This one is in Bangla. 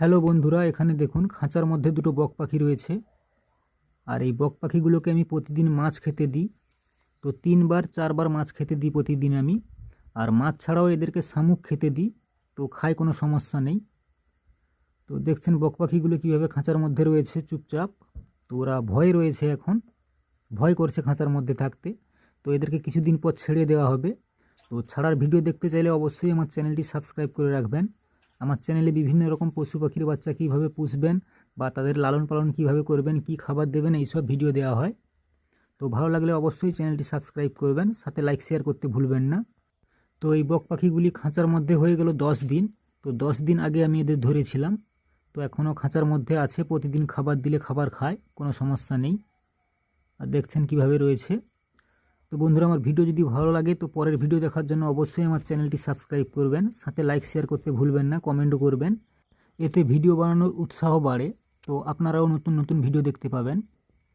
হ্যালো বন্ধুরা, এখানে দেখুন খাঁচার মধ্যে দুটো বক পাখি রয়েছে। আর এই বক পাখিগুলোকে আমি প্রতিদিন মাছ খেতে দিই। তো 3-4বার মাছ খেতে দিই প্রতিদিন আমি। আর মাছ ছাড়াও এদেরকে শামুক খেতে দিই, তো খায়, কোনো সমস্যা নেই। তো দেখছেন বক পাখিগুলো কীভাবে খাঁচার মধ্যে রয়েছে চুপচাপ। তো ওরা ভয় রয়েছে, এখন ভয় করছে খাঁচার মধ্যে থাকতে। তো এদেরকে কিছুদিন পর ছেড়ে দেওয়া হবে। তো ছাড়ার ভিডিও দেখতে চাইলে অবশ্যই আমার চ্যানেলটি সাবস্ক্রাইব করে রাখবেন। আমার চ্যানেলে বিভিন্ন রকম পশু পাখির বাচ্চা কীভাবে পুষবেন বা তাদের লালন পালন কীভাবে করবেন, কী খাবার দেবেন, এইসব ভিডিও দেওয়া হয়। তো ভালো লাগলে অবশ্যই চ্যানেলটি সাবস্ক্রাইব করবেন, সাথে লাইক শেয়ার করতে ভুলবেন না। তো এই বক পাখিগুলি খাঁচার মধ্যে হয়ে গেল 10 দিন। তো 10 দিন আগে আমি এদের ধরেছিলাম। তো এখনও খাঁচার মধ্যে আছে, প্রতিদিন খাবার দিলে খাবার খায়, কোনো সমস্যা নেই। আর দেখছেন কিভাবে রয়েছে। তো বন্ধুরা, আমার ভিডিও যদি ভালো লাগে তো পরের ভিডিও দেখার জন্য অবশ্যই আমার চ্যানেলটি সাবস্ক্রাইব করবেন, সাথে লাইক শেয়ার করতে ভুলবেন না, কমেন্টও করবেন। এতে ভিডিও বানানোর উৎসাহ বাড়ে। তো আপনারাও নতুন নতুন ভিডিও দেখতে পাবেন।